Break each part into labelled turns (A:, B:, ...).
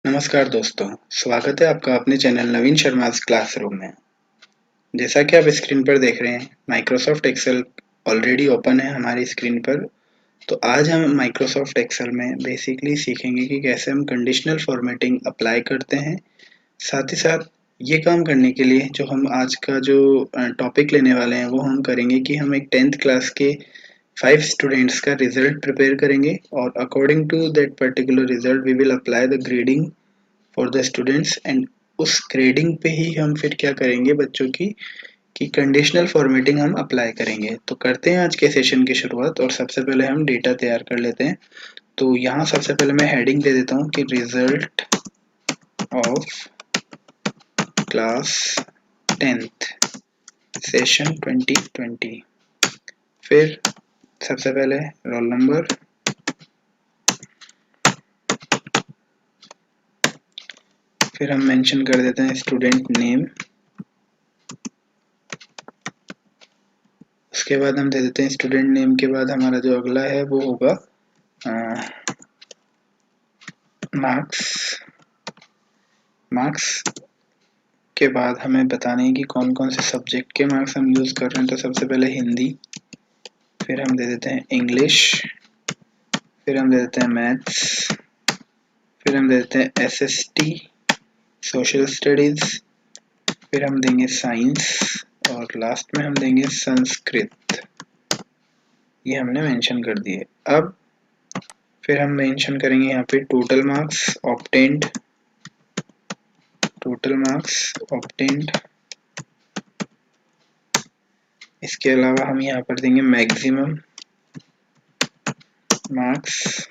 A: नमस्कार दोस्तों, स्वागत है आपका अपने चैनल नवीन शर्मा क्लासरूम में। जैसा कि आप स्क्रीन पर देख रहे हैं, माइक्रोसॉफ्ट एक्सेल ऑलरेडी ओपन है हमारी स्क्रीन पर। तो आज हम माइक्रोसॉफ्ट एक्सेल में बेसिकली सीखेंगे कि कैसे हम कंडीशनल फॉर्मेटिंग अप्लाई करते हैं। साथ ही साथ ये काम करने के लिए जो हम आज का जो टॉपिक लेने वाले हैं वो हम करेंगे कि हम एक 10th क्लास के 5 स्टूडेंट्स का रिजल्ट प्रिपेयर करेंगे और according to that particular result we will apply the grading for the students and उस ग्रेडिंग पे ही हम फिर क्या करेंगे बच्चों की कि कंडीशनल फॉर्मेटिंग हम अप्लाई करेंगे। तो करते हैं आज के सेशन की शुरुआत और सबसे पहले हम डेटा तैयार कर लेते हैं। तो यहाँ सबसे पहले मैं हेडिंग दे देता हूँ कि result of class 10th session 2020। फिर सबसे पहले रोल नंबर, फिर हम मेंशन कर देते हैं स्टूडेंट नेम, उसके बाद हम दे देते हैं स्टूडेंट नेम के बाद हमारा जो अगला है वो होगा मार्क्स के बाद हमें बताने हैं कि कौन कौन से सब्जेक्ट के मार्क्स हम यूज़ कर रहे हैं। तो सबसे पहले हिंदी, फिर हम दे देते हैं इंग्लिश, फिर हम दे देते हैं मैथ्स, फिर हम दे देते हैं एसएसटी सोशल स्टडीज़, फिर हम देंगे साइंस और लास्ट में हम देंगे संस्कृत। ये हमने मेंशन कर दिए। अब फिर हम मेंशन करेंगे यहाँ पे टोटल मार्क्स ऑब्टेन्ड। इसके अलावा हम यहाँ पर देंगे मैक्सिमम मार्क्स,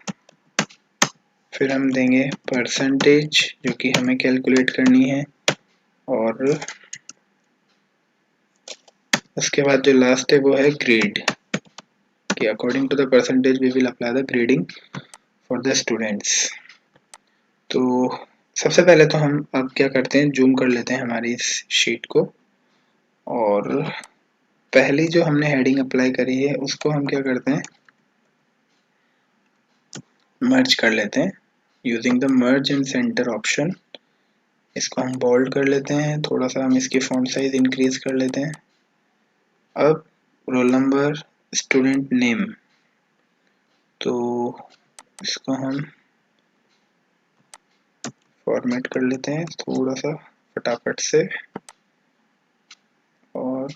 A: फिर हम देंगे परसेंटेज जो कि हमें कैलकुलेट करनी है, और उसके बाद जो लास्ट है वो है ग्रेड कि according to the percentage we will apply the grading for the students. तो सबसे पहले तो हम अब क्या करते हैं, जूम कर लेते हैं हमारी इस शीट को और पहली जो हमने हेडिंग अप्लाई करी है उसको हम क्या करते हैं, मर्ज कर लेते हैं using the merge and centre option. इसको हम बोल्ड कर लेते हैं, थोड़ा सा हम इसकी फॉन्ट साइज इंक्रीज कर लेते हैं। अब रोल नंबर, स्टूडेंट नेम, तो इसको हम फॉर्मेट कर लेते हैं थोड़ा सा फटाफट से, और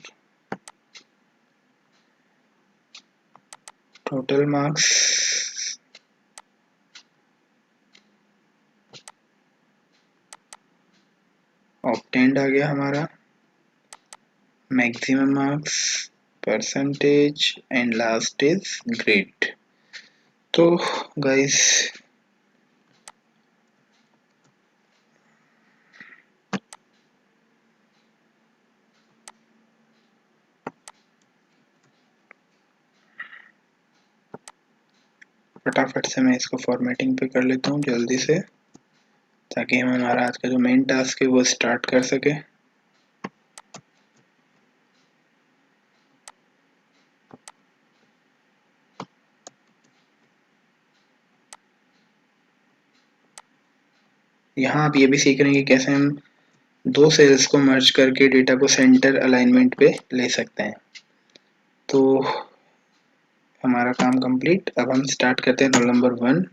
A: टोटल मार्क्स ऑब्टेन्ड आ गया हमारा, maximum marks, percentage and last is grade. तो गाइस फटाफट से मैं इसको फॉर्मेटिंग पे कर लेता हूँ जल्दी से, ताकि हम हमारा आज का जो मेन टास्क है वो स्टार्ट कर सके। यहाँ आप ये भी सीख रहे हैं कि कैसे हम दो सेल्स को मर्ज करके डेटा को सेंटर अलाइनमेंट पे ले सकते हैं। तो हमारा काम कंप्लीट। अब हम स्टार्ट करते हैं रोल नंबर 1।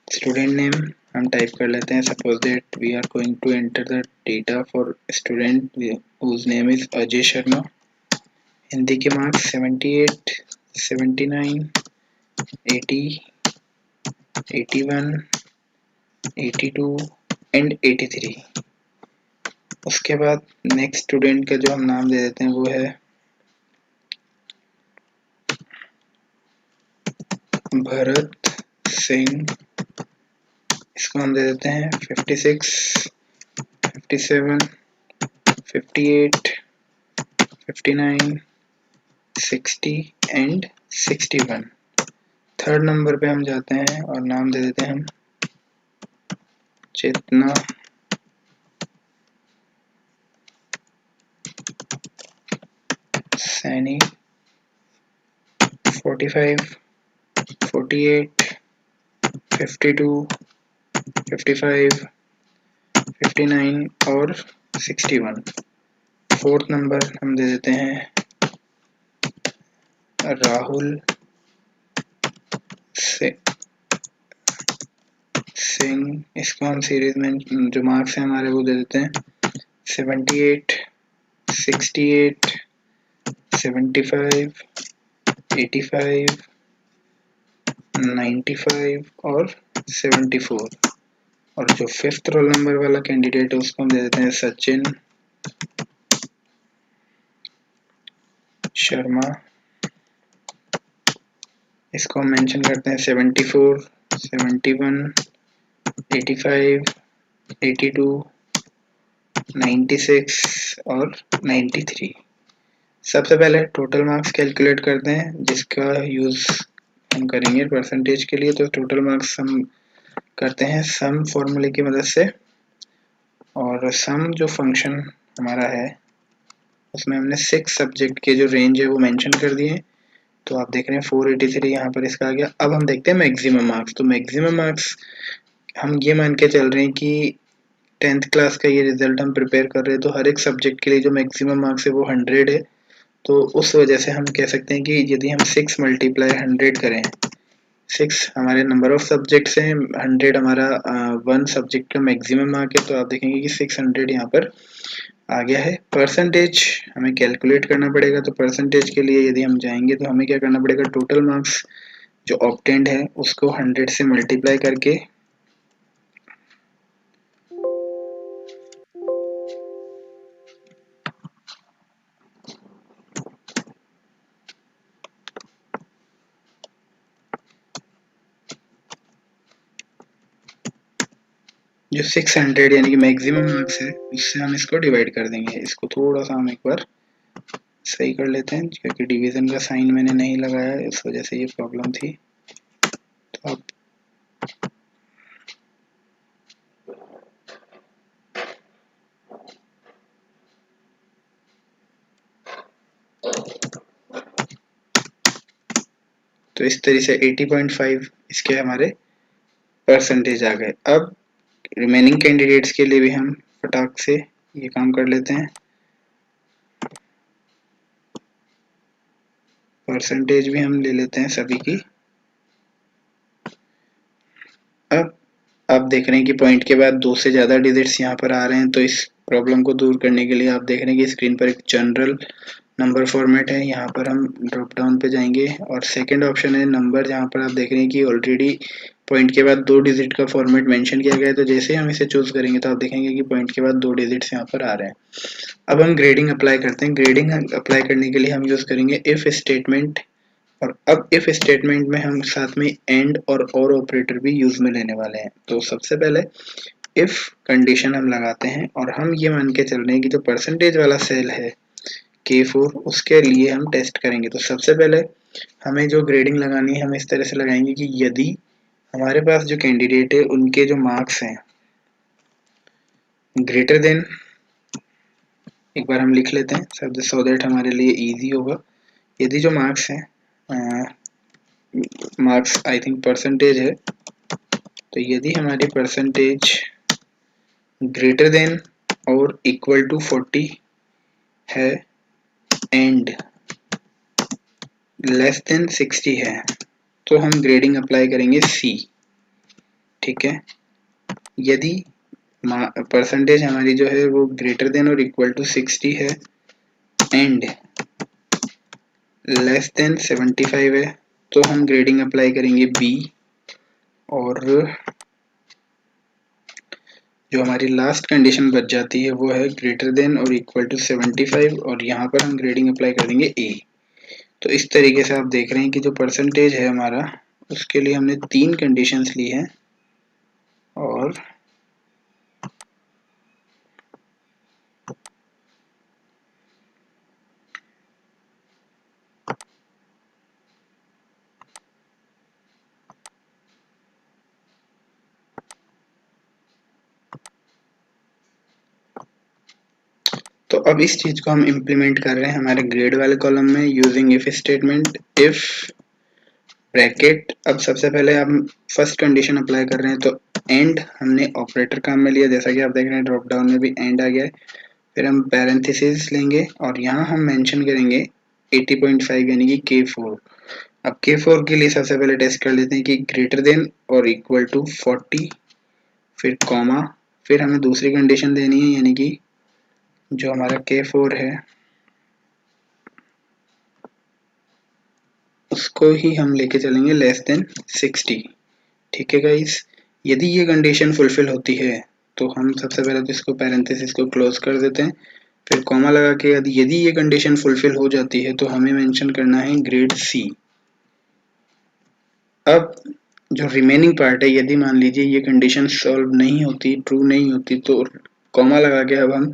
A: स्टूडेंट नेम हम टाइप कर लेते हैं, suppose that we are going to enter the data for student whose name is Ajay Sharma. Hindi के मार्क्स 78, 79, 80, 81, 82 एंड 83। उसके बाद नेक्स्ट स्टूडेंट का जो हम नाम दे देते हैं वो है भरत सिंह। इसको हम दे देते हैं 56, 57, 58, 59, 60 एंड 61। थर्ड नंबर पे हम जाते हैं और नाम दे देते हैं हम चेतना सैनी। 45, 48, 52, 55, 59 और 61। फोर्थ नंबर हम दे देते हैं राहुल सिंह। इसको हम सीरीज में जो मार्क्स हैं हमारे वो दे देते हैं 78, 68, 75, 85, 95 और 74। और जो फिफ्थ रोल नंबर वाला कैंडिडेट है उसको हम दे देते हैं सचिन शर्मा। इसको हम मेंशन करते हैं 74, 71, 85, 82, 96 और 93। सबसे पहले टोटल मार्क्स कैलकुलेट करते हैं जिसका यूज हम करेंगे परसेंटेज के लिए। तो टोटल मार्क्स हम करते हैं सम फॉर्मूले की मदद से, और सम जो फंक्शन हमारा है उसमें हमने 6 सब्जेक्ट के जो रेंज है वो मेंशन कर दिए। तो आप देख रहे हैं 483 यहाँ पर इसका आ गया। अब हम देखते हैं मैक्सिमम मार्क्स। तो मैक्सिमम मार्क्स हम ये मान के चल रहे हैं कि 10th क्लास का ये रिजल्ट हम प्रिपेयर कर रहे हैं, तो हर एक सब्जेक्ट के लिए जो मैक्सिमम मार्क्स है वो 100 है। तो उस वजह से हम कह सकते हैं कि यदि हम 6 मल्टीप्लाई 100 करें, 6 हमारे नंबर ऑफ सब्जेक्ट्स हैं, 100 हमारा 1 सब्जेक्ट का मैक्सिमम मार्क है, तो आप देखेंगे कि 600 यहाँ पर आ गया है। परसेंटेज हमें कैलकुलेट करना पड़ेगा। तो परसेंटेज के लिए यदि हम जाएंगे तो हमें क्या करना पड़ेगा, टोटल मार्क्स जो ऑब्टेन्ड है उसको 100 से मल्टीप्लाई करके जो 600 यानी कि मैक्सिमम मार्क्स है उससे हम इसको डिवाइड कर देंगे। इसको थोड़ा सा हम एक बार सही कर लेते हैं क्योंकि डिवीजन का साइन मैंने नहीं लगाया, इस वजह से ये प्रॉब्लम थी। तो आप तो इस तरह से 80.5 इसके हमारे परसेंटेज आ गए। अब रिमेनिंग कैंडिडेट्स के लिए भी हम फटाक से ये काम कर लेते हैं। परसेंटेज भी हम ले लेते हैं सभी की। अब आप देख रहे हैं कि पॉइंट के बाद 2 से ज़्यादा डिजिट्स यहाँ पर आ रहे हैं। तो इस प्रॉब्लम को दूर करने के लिए आप देख रहे हैं कि स्क्रीन पर एक जनरल नंबर फॉर्मेट है। यहाँ पर हम ड्रॉप डाउन पे जाएंगे और सेकंड ऑप्शन है नंबर, जहाँ पर आप देख रहे हैं कि ऑलरेडी पॉइंट के बाद 2 डिजिट का फॉर्मेट मेंशन किया गया है। तो जैसे ही हम इसे चूज करेंगे तो आप देखेंगे कि पॉइंट के बाद 2 डिजिट्स यहाँ पर आ रहे हैं। अब हम ग्रेडिंग अप्लाई करते हैं। ग्रेडिंग अप्लाई करने के लिए हम यूज करेंगे इफ स्टेटमेंट। और अब इफ स्टेटमेंट में हम साथ में एंड और ऑपरेटर भी यूज में लेने वाले हैं। तो सबसे पहले इफ कंडीशन हम लगाते हैं और हम ये मान के चल रहे हैं कि जो परसेंटेज वाला सेल है K4 उसके लिए हम टेस्ट करेंगे। तो सबसे पहले हमें जो ग्रेडिंग लगानी है हम इस तरह से लगाएंगे कि यदि हमारे पास जो कैंडिडेट है उनके जो मार्क्स हैं ग्रेटर देन, एक बार हम लिख लेते हैं सब सो दैट हमारे लिए इजी होगा। यदि जो मार्क्स हैं मार्क्स आई थिंक परसेंटेज है, तो यदि हमारी परसेंटेज ग्रेटर देन और इक्वल टू 40 है एंड लेस देन 60 है तो हम ग्रेडिंग अप्लाई करेंगे C। ठीक है, यदि परसेंटेज हमारी जो है वो ग्रेटर देन और इक्वल टू 60 है एंड लेस देन 75 है तो हम ग्रेडिंग अप्लाई करेंगे B। और जो हमारी लास्ट कंडीशन बच जाती है वो है ग्रेटर देन और इक्वल टू 75 और यहाँ पर हम ग्रेडिंग अप्लाई कर देंगे A। तो इस तरीके से आप देख रहे हैं कि जो परसेंटेज है हमारा उसके लिए हमने 3 कंडीशंस ली हैं और तो अब इस चीज को हम इम्प्लीमेंट कर रहे हैं हमारे ग्रेड वाले कॉलम में using if statement. If bracket, अब सबसे पहले हम फर्स्ट कंडीशन अप्लाई कर रहे हैं तो एंड हमने ऑपरेटर काम में लिया, जैसा कि आप देख रहे हैं ड्रॉप डाउन में भी एंड आ गया है। फिर हम पैरेंथेसिस लेंगे और यहाँ हम मेंशन करेंगे 80.5 यानी कि K4। अब K4 के लिए सबसे पहले टेस्ट कर लेते हैं कि ग्रेटर देन और इक्वल टू 40, फिर कॉमा, फिर हमें दूसरी कंडीशन देनी है यानी कि जो हमारा K4 है उसको ही हम लेके चलेंगे लेस देन 60। ठीक है गाइस, यदि ये कंडीशन फुलफिल होती है तो हम सबसे पहले तो इसको पैरेंथेसिस को क्लोज कर देते हैं, फिर कॉमा लगा के यदि ये कंडीशन फुलफिल हो जाती है तो हमें मेंशन करना है ग्रेड सी। अब जो रिमेनिंग पार्ट है, यदि मान लीजिए ये कंडीशन सॉल्व नहीं होती, ट्रू नहीं होती, तो कॉमा लगा के अब हम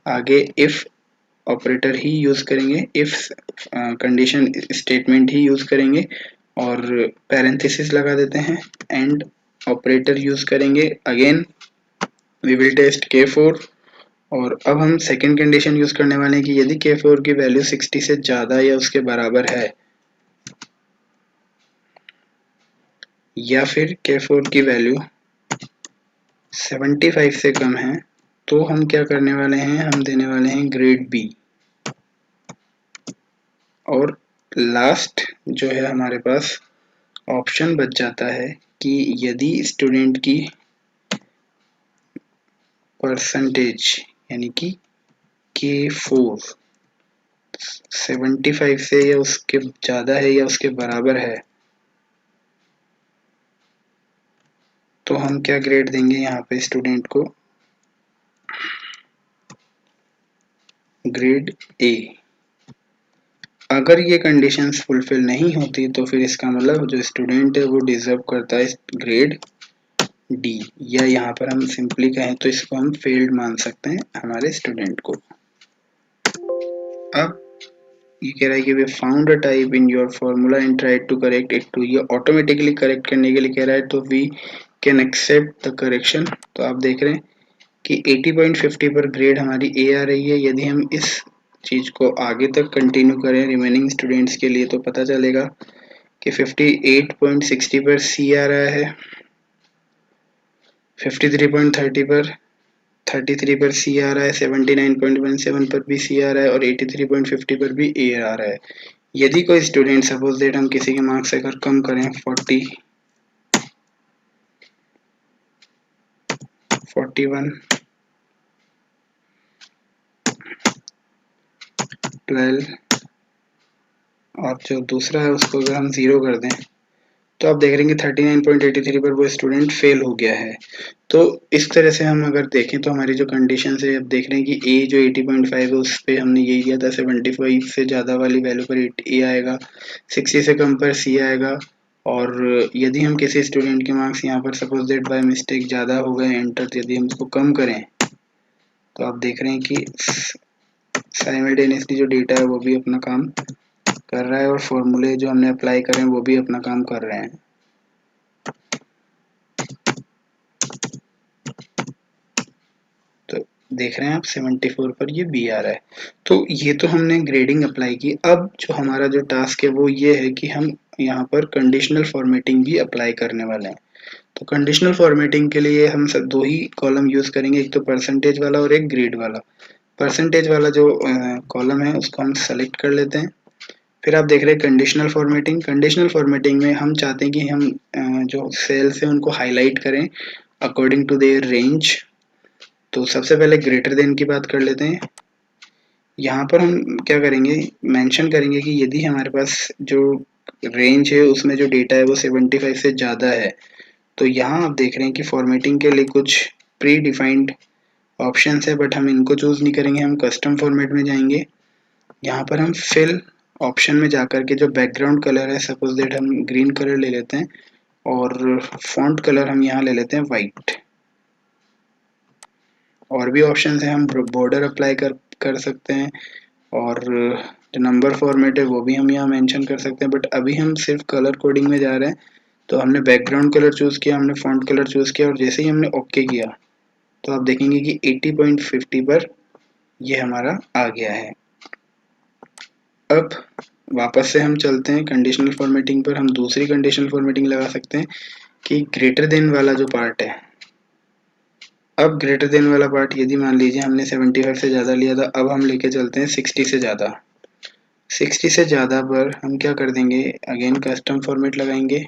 A: आगे इफ ऑपरेटर ही यूज करेंगे, इफ कंडीशन स्टेटमेंट ही यूज करेंगे और पैरेंथेसिस लगा देते हैं, एंड ऑपरेटर यूज करेंगे। Again we will test K4 और अब हम सेकेंड कंडीशन यूज करने वाले हैं कि यदि K4 की वैल्यू 60 से ज्यादा या उसके बराबर है या फिर K4 की वैल्यू 75 से कम है तो हम क्या करने वाले हैं, हम देने वाले हैं ग्रेड बी। और लास्ट जो है हमारे पास ऑप्शन बच जाता है कि यदि स्टूडेंट की परसेंटेज यानी कि K4 75 से या उसके ज़्यादा है या उसके बराबर है तो हम क्या ग्रेड देंगे यहाँ पे स्टूडेंट को, ग्रेड ए। अगर ये कंडीशंस फुलफिल नहीं होती तो फिर इसका मतलब जो स्टूडेंट है वो डिजर्व करता है ग्रेड डी, या यहाँ पर हम सिंपली कहें तो इसको हम फेल्ड मान सकते हैं हमारे स्टूडेंट को। अब ये कह रहा है कि we found a type in your formula and tried to correct it to, ये ऑटोमेटिकली करेक्ट करने के लिए कह रहा है तो we can accept the correction. तो आप देख रहे हैं कि 80.50 पर ग्रेड हमारी ए आ रही है। यदि हम इस चीज को आगे तक कंटिन्यू करें रिमेनिंग स्टूडेंट्स के लिए तो पता चलेगा कि 58.60 पर सी आ रहा है, 53.30 पर 33 पर सी आ रहा है, 79.17 पर भी सी आ रहा है और 83.50 पर भी ए आ रहा है। यदि कोई स्टूडेंट सपोज दैट हम किसी के मार्क्स अगर कम करें 40, 41, 12 और जो दूसरा है उसको अगर हम 0 कर दें तो आप देख रहे हैं कि 39.83 पर वो स्टूडेंट फेल हो गया है। तो इस तरह से हम अगर देखें तो हमारी जो कंडीशन है, अब देख रहे हैं कि ए जो 80.5 है उस पर हमने यही दिया था, 75 से ज़्यादा वाली वैल्यू पर ए आएगा, 60 से कम पर सी आएगा। और यदि हम किसी स्टूडेंट के मार्क्स यहाँ पर सपोज दैट बाय मिस्टेक ज़्यादा हो गए एंटर, यदि हम उसको कम करें तो आप देख रहे हैं कि साइमल्टेनियसली जो डेटा है वो भी अपना काम कर रहा है और फॉर्मूले जो हमने अप्लाई करें वो भी अपना काम कर रहे हैं। तो देख रहे हैं आप 74 पर ये बी आ रहा है। तो ये तो हमने ग्रेडिंग अप्लाई की। अब जो हमारा जो टास्क है वो ये है कि हम यहाँ पर कंडीशनल फॉर्मेटिंग भी अप्लाई करने वाले हैं। तो कंडीशनल फॉर्मेटिंग के लिए हम सब दो ही कॉलम यूज करेंगे, एक तो परसेंटेज वाला और एक ग्रेड वाला। परसेंटेज वाला जो कॉलम है उसको हम सेलेक्ट कर लेते हैं। फिर आप देख रहे हैं कंडीशनल फॉर्मेटिंग। कंडीशनल फॉर्मेटिंग में हम चाहते हैं कि हम जो सेल्स है उनको हाईलाइट करें अकॉर्डिंग टू देयर रेंज। तो सबसे पहले ग्रेटर देन की बात कर लेते हैं। यहाँ पर हम क्या करेंगे, मेंशन करेंगे कि यदि हमारे पास जो रेंज है उसमें जो डेटा है वो 75 से ज़्यादा है तो यहाँ आप देख रहे हैं कि फॉर्मेटिंग के लिए कुछ प्री डिफाइंड ऑप्शंस है बट हम इनको चूज़ नहीं करेंगे, हम कस्टम फॉर्मेट में जाएंगे। यहाँ पर हम फिल ऑप्शन में जाकर के जो बैकग्राउंड कलर है सपोज दैट हम ग्रीन कलर ले लेते हैं और फॉन्ट कलर हम यहाँ ले लेते हैं वाइट। और भी ऑप्शंस हैं, हम बॉर्डर अप्लाई कर सकते हैं और जो नंबर फॉर्मेट है वो भी हम यहाँ मेंशन कर सकते हैं, बट अभी हम सिर्फ कलर कोडिंग में जा रहे हैं। तो हमने बैकग्राउंड कलर चूज़ किया, हमने फॉन्ट कलर चूज़ किया और जैसे ही हमने ओके किया तो आप देखेंगे कि 80.50 पर ये हमारा आ गया है। अब वापस से हम चलते हैं कंडीशनल फॉर्मेटिंग पर। हम दूसरी कंडीशनल फॉर्मेटिंग लगा सकते हैं कि ग्रेटर देन वाला जो पार्ट है अब ग्रेटर देन वाला पार्ट, यदि मान लीजिए हमने 75 से ज़्यादा लिया था, अब हम लेके चलते हैं 60 से ज़्यादा। 60 से ज़्यादा पर हम क्या कर देंगे, अगेन कस्टम फॉर्मेट लगाएंगे।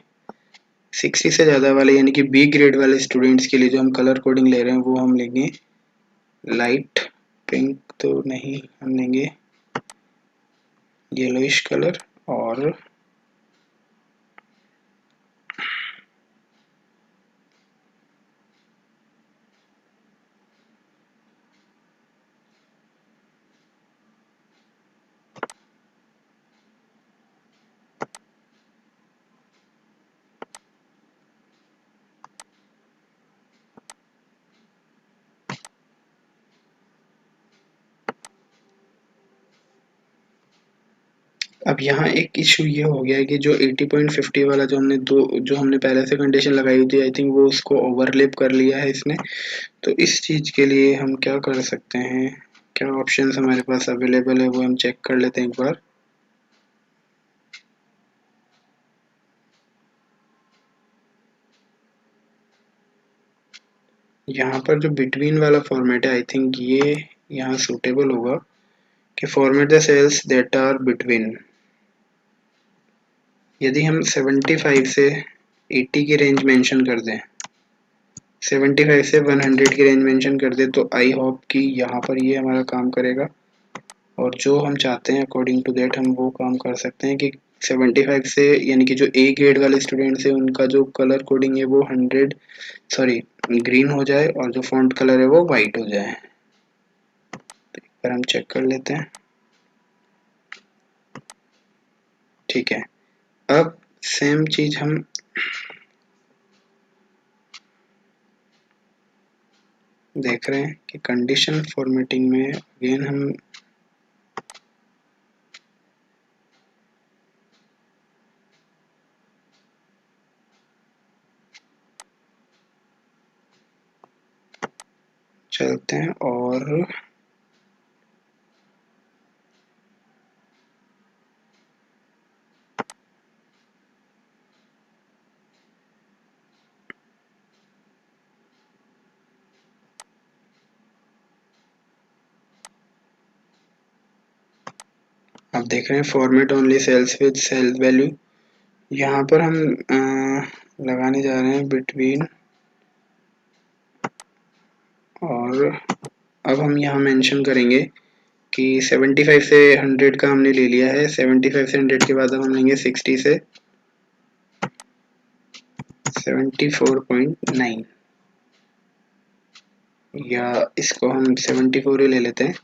A: 60 से ज़्यादा वाले यानी कि बी ग्रेड वाले स्टूडेंट्स के लिए जो हम कलर कोडिंग ले रहे हैं वो हम लेंगे लाइट पिंक, तो नहीं, हम लेंगे येलोइश कलर। और अब यहाँ एक इशू ये हो गया है कि जो 80.50 वाला जो हमने पहले से कंडीशन लगाई हुई थी, आई थिंक वो उसको ओवरलैप कर लिया है इसने। तो इस चीज़ के लिए हम क्या कर सकते हैं, क्या ऑप्शंस हमारे पास अवेलेबल है वो हम चेक कर लेते हैं एक बार। यहाँ पर जो बिटवीन वाला फॉर्मेट है, आई थिंक ये यहाँ सूटेबल होगा कि format the cells that are between. यदि हम 75 से 80 की रेंज मेंशन कर दें, 75 से 100 की रेंज मेंशन कर दें, तो आई होप कि यहाँ पर ये हमारा काम करेगा। और जो हम चाहते हैं अकॉर्डिंग टू दैट हम वो काम कर सकते हैं कि 75 से यानी कि जो ए ग्रेड वाले स्टूडेंट्स हैं उनका जो कलर कोडिंग है वो ग्रीन हो जाए और जो फॉन्ट कलर है वो वाइट हो जाए। तो एक बार हम चेक कर लेते हैं। ठीक है, अब सेम चीज हम देख रहे हैं कि कंडीशन फॉर्मेटिंग में अगेन हम चलते हैं और अब देख रहे हैं format only cells with cell value. यहाँ पर हम लगाने जा रहे हैं बिटवीन, और अब हम यहाँ मेंशन करेंगे कि 75 से 100 का हमने ले लिया है। 75 से 100 के बाद अब हम लेंगे 60 से 74.9, या इसको हम 74 ही ले लेते हैं।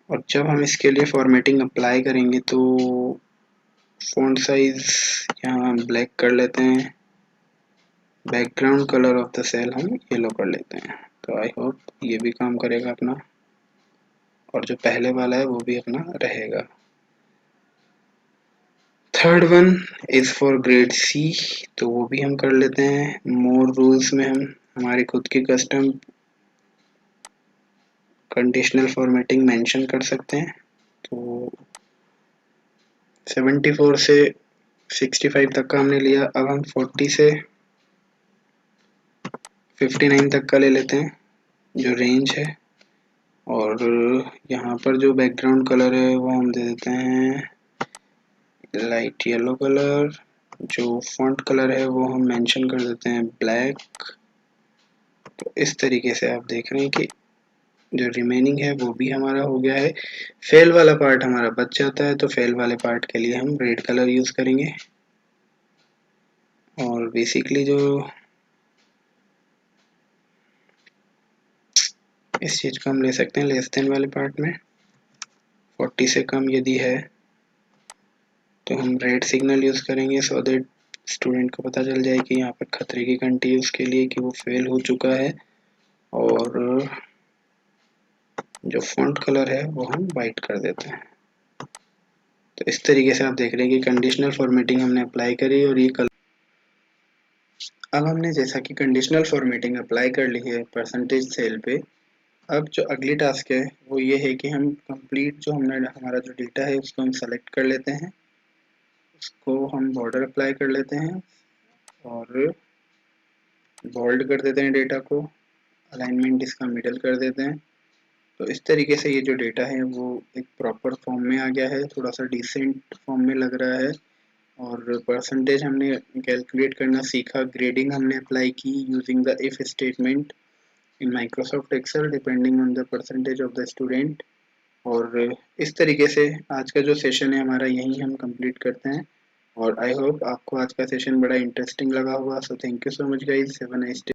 A: और जब हम इसके लिए फॉर्मेटिंग अप्लाई करेंगे तो फ़ॉन्ट साइज यहाँ ब्लैक कर लेते हैं, background colour of the cell हम येलो कर लेते हैं। तो आई होप ये भी काम करेगा अपना, और जो पहले वाला है वो भी अपना रहेगा। Third one is for grade C, तो वो भी हम कर लेते हैं। मोर रूल्स में हम हमारी खुद की कस्टम कंडीशनल फॉर्मेटिंग मेंशन कर सकते हैं। तो 74 से 65 तक का हमने लिया, अब हम 40 से 59 तक का ले लेते हैं जो रेंज है। और यहाँ पर जो बैकग्राउंड कलर है वो हम दे देते हैं लाइट येलो कलर। जो फॉन्ट कलर है वो हम मेंशन कर देते हैं ब्लैक। तो इस तरीके से आप देख रहे हैं कि जो रिमेनिंग है वो भी हमारा हो गया है। फेल वाला पार्ट हमारा बच जाता है, तो फेल वाले पार्ट के लिए हम रेड कलर यूज करेंगे। और बेसिकली जो इस चीज को हम ले सकते हैं लेस देन वाले पार्ट में, 40 से कम यदि है तो हम रेड सिग्नल यूज करेंगे, सो दैट स्टूडेंट को पता चल जाए कि यहाँ पर खतरे की घंटी है उसके लिए कि वो फेल हो चुका है। और जो फॉन्ट कलर है वो हम वाइट कर देते हैं। तो इस तरीके से आप देख रहे हैं कि कंडीशनल फॉर्मेटिंग हमने अप्लाई करी और ये कलर। अब हमने जैसा कि कंडीशनल फॉर्मेटिंग अप्लाई कर ली है परसेंटेज सेल पे, अब जो अगली टास्क है वो ये है कि हम कंप्लीट जो हमने हमारा जो डेटा है उसको हम सेलेक्ट कर लेते हैं, उसको हम बॉर्डर अप्लाई कर लेते हैं और बोल्ड कर देते हैं डेटा को, अलाइनमेंट इसका मिडल कर देते हैं। तो इस तरीके से ये जो डेटा है वो एक प्रॉपर फॉर्म में आ गया है, थोड़ा सा डिसेंट फॉर्म में लग रहा है। और परसेंटेज हमने कैलकुलेट करना सीखा, ग्रेडिंग हमने अप्लाई की using the if statement in Microsoft Excel depending on the percentage of the student. और इस तरीके से आज का जो सेशन है हमारा यहीं हम कंप्लीट करते हैं। और आई होप आपको आज का सेशन बड़ा इंटरेस्टिंग लगा होगा। So thank you so much guys, have a nice day.